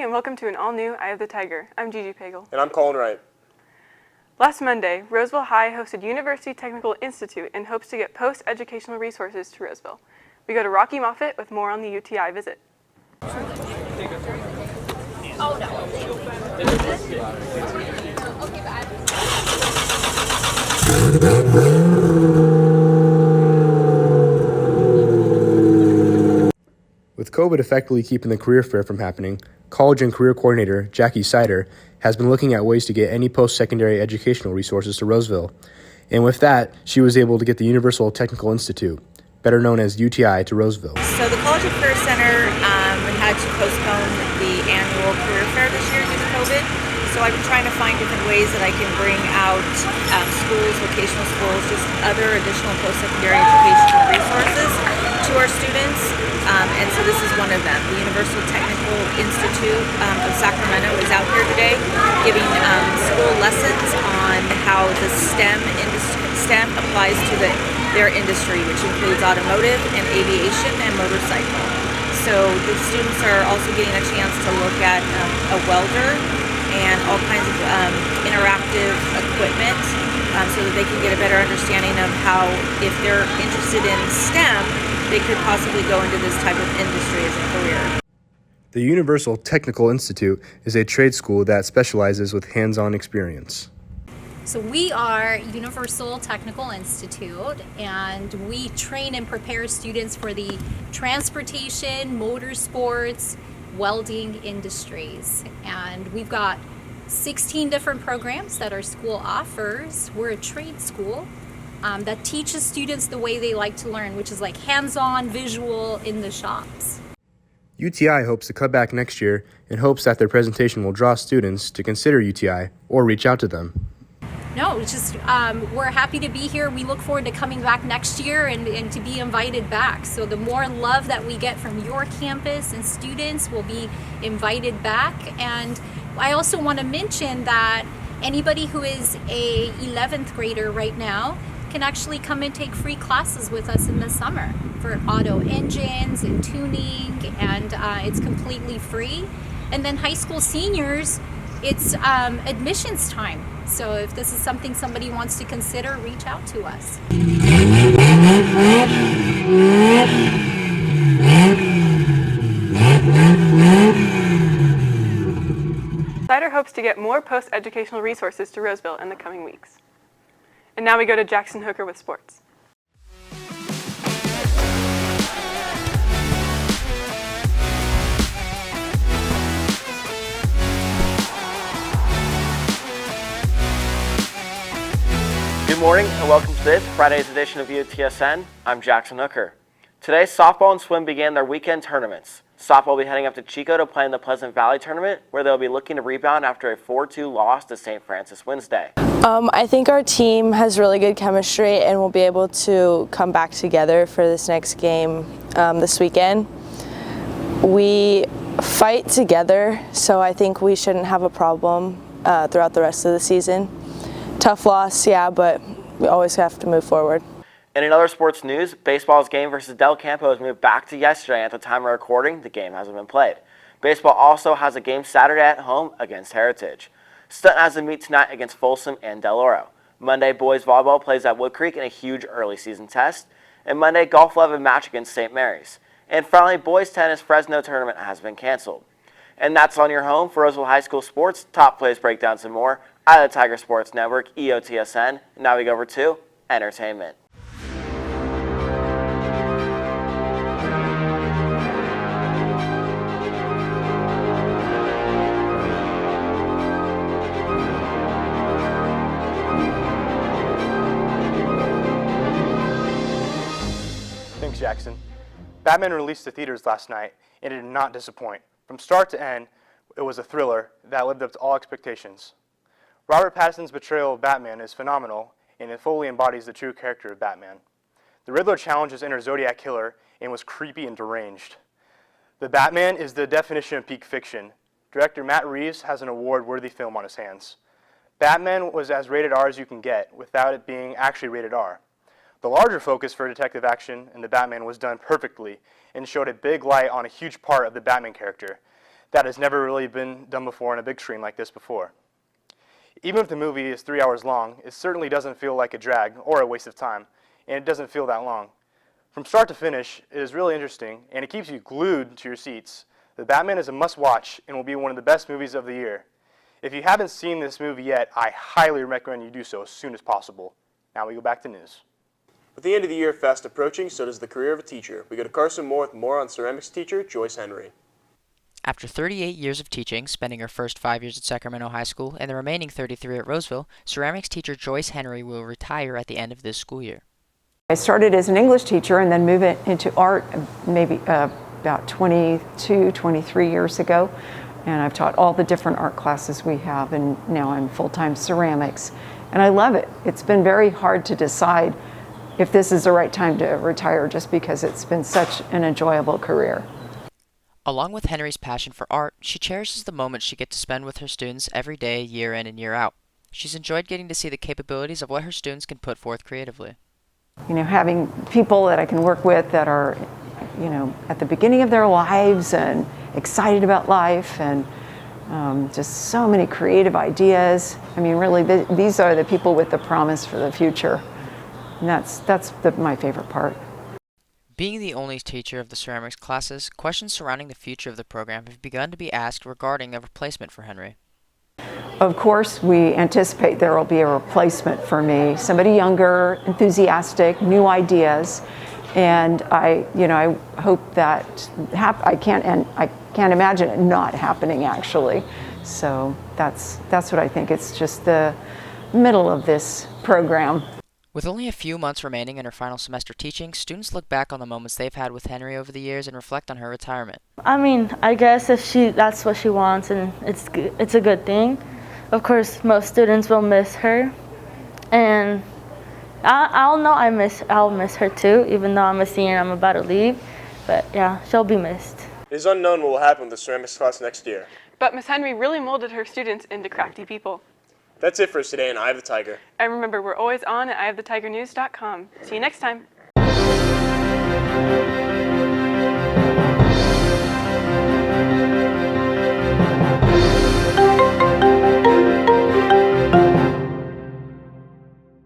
and welcome to an all-new Eye of the Tiger. I'm Gigi Pagel. And I'm Colin Wright. Last Monday, Roseville High hosted University Technical Institute in hopes to get post-educational resources to Roseville. We go to Rocky Moffett with more on the UTI visit. With COVID effectively keeping the career fair from happening, college and career coordinator Jackie Sider has been looking at ways to get any post-secondary educational resources to Roseville. And with that, she was able to get the Universal Technical Institute, better known as UTI, to Roseville. So the College and Career Center had to postpone the annual career fair this year due to COVID. So I've been trying to find different ways that I can bring out schools, vocational schools, just other additional post-secondary educational resources to our students. And so this is one of them. The Universal Technical Institute of Sacramento is out here today giving school lessons on how the STEM applies to their industry, which includes automotive and aviation and motorcycle. So the students are also getting a chance to look at a welder and all kinds of interactive equipment so that they can get a better understanding of how, if they're interested in STEM, they could possibly go into this type of industry as a career. The Universal Technical Institute is a trade school that specializes with hands-on experience. So we are Universal Technical Institute, and we train and prepare students for the transportation, motorsports, welding industries. And we've got 16 different programs that our school offers. We're a trade school that teaches students the way they like to learn, which is like hands-on, visual in the shops. UTI hopes to come back next year and hopes that their presentation will draw students to consider UTI or reach out to them. No, it's just we're happy to be here. We look forward to coming back next year and to be invited back. So the more love that we get from your campus and students will be invited back. And I also want to mention that anybody who is a 11th grader right now can actually come and take free classes with us in the summer for auto engines and tuning, and it's completely free. And then high school seniors, it's admissions time. So if this is something somebody wants to consider, reach out to us. Sider hopes to get more post-educational resources to Roseville in the coming weeks. And now we go to Jackson Hooker with sports. Good morning and welcome to this Friday's edition of EOTSN. I'm Jackson Hooker. Today, softball and swim began their weekend tournaments. Softball will be heading up to Chico to play in the Pleasant Valley tournament, where they'll be looking to rebound after a 4-2 loss to St. Francis Wednesday. I think our team has really good chemistry and we'll be able to come back together for this next game this weekend. We fight together, so I think we shouldn't have a problem throughout the rest of the season. Tough loss, yeah, but we always have to move forward. And in other sports news, baseball's game versus Del Campo has moved back to yesterday. At the time of recording, the game hasn't been played. Baseball also has a game Saturday at home against Heritage. Sutton has a meet tonight against Folsom and Del Oro. Monday, boys volleyball plays at Wood Creek in a huge early season test. And Monday, golf will have a match against St. Mary's. And finally, boys tennis Fresno tournament has been canceled. And that's on your home for Roseville High School sports, top plays, breakdowns, and more. Eye of the Tiger Sports Network, EOTSN. Now we go over to entertainment. Thanks, Jackson. Batman released to theaters last night, and it did not disappoint. From start to end, it was a thriller that lived up to all expectations. Robert Pattinson's portrayal of Batman is phenomenal, and it fully embodies the true character of Batman. The Riddler challenges inner Zodiac killer and was creepy and deranged. The Batman is the definition of peak fiction. Director Matt Reeves has an award-worthy film on his hands. Batman was as rated R as you can get without it being actually rated R. The larger focus for detective action in the Batman was done perfectly and showed a big light on a huge part of the Batman character. that has never really been done before on a big screen like this before. Even if the movie is 3 hours long, it certainly doesn't feel like a drag or a waste of time, and it doesn't feel that long. From start to finish, it is really interesting, and it keeps you glued to your seats. The Batman is a must-watch and will be one of the best movies of the year. If you haven't seen this movie yet, I highly recommend you do so as soon as possible. Now we go back to news. With the end of the year fast approaching, so does the career of a teacher. We go to Carson Moore with more on ceramics teacher Joyce Henry. After 38 years of teaching, spending her first 5 years at Sacramento High School and the remaining 33 at Roseville, ceramics teacher Joyce Henry will retire at the end of this school year. I started as an English teacher and then moved into art maybe about 22, 23 years ago. And I've taught all the different art classes we have, and now I'm full-time ceramics. And I love it. It's been very hard to decide if this is the right time to retire, just because it's been such an enjoyable career. Along with Henry's passion for art, she cherishes the moments she gets to spend with her students every day, year in and year out. She's enjoyed getting to see the capabilities of what her students can put forth creatively. You know, having people that I can work with that are, you know, at the beginning of their lives and excited about life, and just so many creative ideas. I mean, really, these are the people with the promise for the future. And that's my favorite part. Being the only teacher of the ceramics classes, questions surrounding the future of the program have begun to be asked regarding a replacement for Henry. Of course, we anticipate there will be a replacement for me, somebody younger, enthusiastic, new ideas, and I hope that I can't imagine it not happening, actually. So that's what I think. It's just the middle of this program. With only a few months remaining in her final semester teaching, students look back on the moments they've had with Henry over the years and reflect on her retirement. I mean, I guess if that's what she wants, and it's a good thing. Of course, most students will miss her, and I'll miss her too, even though I'm a senior and I'm about to leave. But yeah, she'll be missed. It is unknown what will happen with the ceramics class next year. But Miss Henry really molded her students into crafty people. That's it for us today on Eye of the Tiger. And remember, we're always on at eyeofthetigernews.com. See you next time.